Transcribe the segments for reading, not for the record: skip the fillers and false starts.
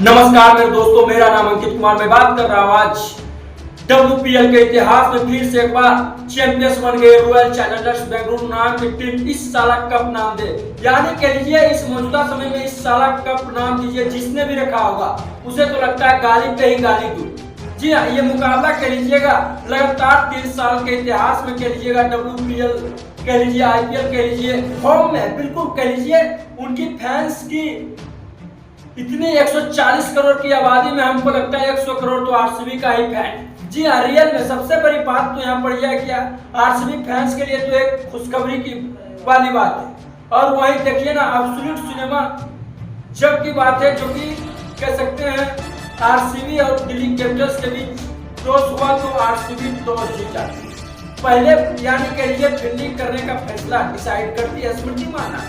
नमस्कार मेरे दोस्तों, मेरा नाम अंकित कुमार। मैं बात कर रहा हूँ आज WPL के इतिहास में फिर से एक बार चैंपियंस बन गए रॉयल चैलेंजर्स बेंगलुरु नाम की टीम। इस साल कप नाम दे, यानी कह लीजिए इस मौजूदा समय में इस साल कप नाम दीजिए। जिसने भी रखा होगा उसे तो लगता है गाली पे ही गाली दूं। जी हाँ, ये मुकाबला कह लीजिएगा लगातार 3 साल के इतिहास में कह लीजिएगा WPL कह लीजिए, IPL कह लीजिए, फॉर्म में बिल्कुल कह लीजिए। उनकी फैंस की इतनी 140 करोड़ की आबादी में हमको लगता है 100 करोड़ तो RCB का ही फैन। जी हाँ, रियल में सबसे बड़ी बात तो यहाँ पर यह है कि RCB फैंस के लिए तो एक खुशखबरी की वाली बात है। और वही देखिए ना, एब्सोल्यूट सिनेमा जब की बात है, जो कि कह सकते हैं RCB और दिल्ली कैपिटल्स के बीच टॉस हुआ तो RCB टॉस जीता। पहले यानी कह लीजिए फील्डिंग करने का फैसला डिसाइड करती है स्मृति मानना।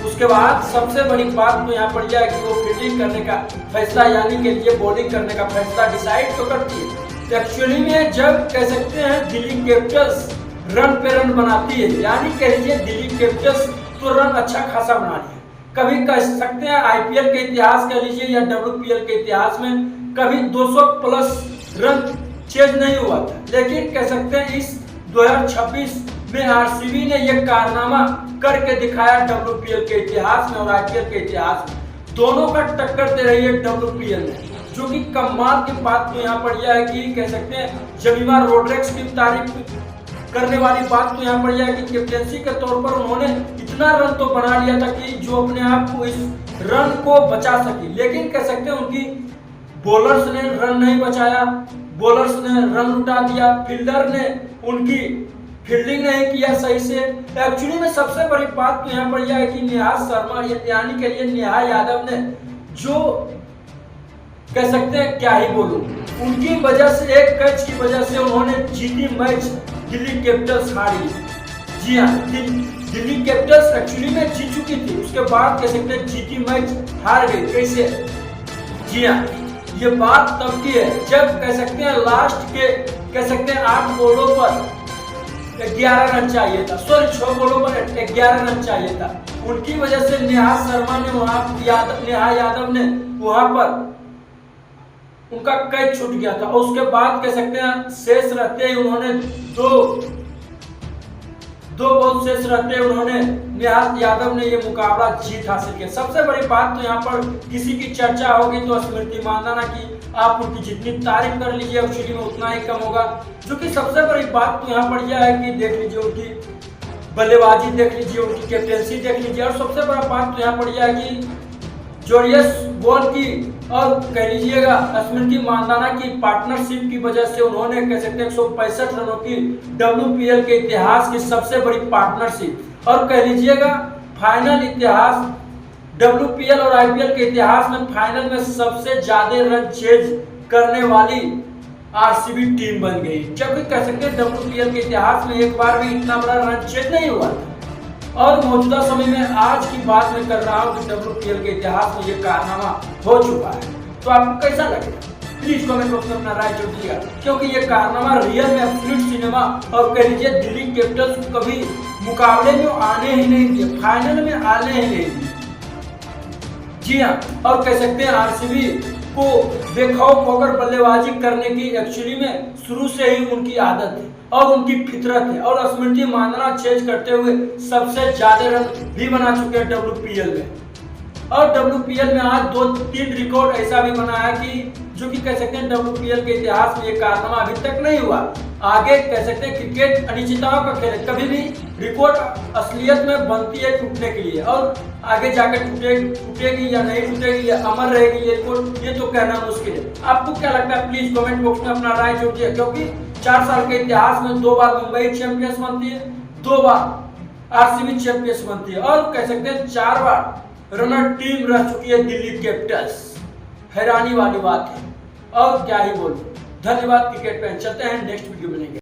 उसके बाद सबसे बड़ी बात तो यहाँ पर यह है कि वो फील्डिंग करने का फैसला यानी के लिए बॉलिंग करने का फैसला डिसाइड तो करती है। एक्चुअली में जब कह सकते हैं दिल्ली कैपिटल्स रन पे रन बनाती है, यानी कह लीजिए दिल्ली कैपिटल्स तो रन अच्छा खासा बना लिया। कभी कह सकते हैं IPL के इतिहास कह लीजिए या WPL के इतिहास में कभी 200 प्लस रन चेज नहीं हुआ था। लेकिन कह सकते हैं इस 2026 में RCB ने यह कारनामा करके दिखाया WPL के इतिहास में और IPL के इतिहास में। दोनों का टक्कर दे रही है WPL में, जो कि कमाल की बात तो यहाँ पर यह है कि कह सकते हैं जमीमा रोड्रिग्स की तारीफ करने वाली बात तो यहाँ पर यह है कि कैप्टेंसी के तौर पर उन्होंने इतना रन तो बना लिया था कि जो अपने आप को इस रन को बचा सकी। लेकिन कह सकते हैं उनकी बॉलर्स ने रन नहीं बचाया, बॉलर्स ने रन लुटा दिया, फील्डर ने उनकी फील्डिंग नहीं किया सही से। एक्चुअली में सबसे बड़ी बात तो यहाँ पर यह है कि नेहा शर्मा यानी के लिए नेहा यादव ने जो कह सकते हैं क्या ही बोलूं, उनकी वजह से एक कैच की वजह से उन्होंने जीती मैच दिल्ली कैपिटल्स हारी। जी हाँ, दिल्ली कैपिटल्स एक्चुअली में जीत चुकी थी, उसके बाद कह सकते हैं जीती मैच हार गई। कैसे? जी हाँ, ये बात तब की है जब कह सकते हैं लास्ट के कह सकते हैं 8 बॉलों पर 11 रन चाहिए था, सॉरी 6 बॉलों पर 11 रन चाहिए था। उनकी वजह से नेहा शर्मा ने नेहा यादव ने वहां पर उनका कैच छूट गया था। और उसके बाद कह सकते हैं शेष रहते ही उन्होंने दो बॉल शेष रहते ही उन्होंने नेहा यादव ने ये मुकाबला जीत हासिल किया। सबसे बड़ी बात तो यहाँ पर किसी की चर्चा होगी तो स्मृति मानधना की। आप उनकी जितनी तारीफ कर लीजिए एक्चुअली में उतना ही कम होगा। जो कि सबसे बड़ी बात तो यहाँ पर यह है कि देख लीजिए उनकी बल्लेबाजी, देख लीजिए उनकी कैप्टेंसी देख लीजिए। और सबसे बड़ा बात तो यहाँ पर यह है कि जोरियस बॉल की और कह लीजिएगा स्मृति मानधना की पार्टनरशिप की वजह से उन्होंने कह सकते हैं 165 रनों की WPL के इतिहास की सबसे बड़ी पार्टनरशिप और कह लीजिएगा फाइनल इतिहास WPL और IPL के इतिहास में फाइनल में सबसे ज्यादा रन चेज करने वाली RCB टीम बन गई। जबकि कह सकते हैं WPL के इतिहास में एक बार भी इतना बड़ा रन चेज नहीं हुआ था। और मौजूदा समय में आज की बात मैं कर रहा हूँ कि WPL के इतिहास में ये कारनामा हो चुका है। तो आपको कैसा लगेगा? प्लीज कमेंट बॉक्स में अपना राय जरूर दीजिएगा, क्योंकि ये कारनामा रियल में एब्सोल्यूट सिनेमा और कह लीजिए दिल्ली कैपिटल्स को कभी मुकाबले में आने ही नहीं दिए, फाइनल में आने ही नहीं दिए। जी हाँ, और कह सकते हैं RCB को बेखौफ होकर बल्लेबाजी करने की एक्चुअली में शुरू से ही उनकी आदत है और उनकी फितरत है। और स्मृति मानधना चेज करते हुए सबसे ज्यादा रन भी बना चुके हैं WPL में। और WPL में आज 2-3 रिकॉर्ड ऐसा भी बना है कि जो कि कह सकते हैं WPL के इतिहास में ये कारनामा अभी तक नहीं हुआ। आगे कह सकते हैं क्रिकेट अनिश्चितताओं का खेल है, कभी भी रिकॉर्ड असलियत में बनती है टूटने के लिए और आगे जाकर टूटेगी या नहीं टूटेगी या अमर रहेगी ये रिकॉर्ड, ये तो कहना मुश्किल है। आपको क्या लगता है? प्लीज कमेंट बॉक्स में अपना राय जरूर दीजिए, क्योंकि 4 साल के इतिहास में 2 बार मुंबई चैंपियंस बनती है, 2 बार RCB चैंपियंस बनती है और कह सकते हैं 4 बार रनर टीम रह चुकी है दिल्ली कैपिटल्स। हैरानी वाली बात है और क्या ही बोलूं। धन्यवाद। क्रिकेट पे चलते हैं, नेक्स्ट वीडियो मिलेंगे।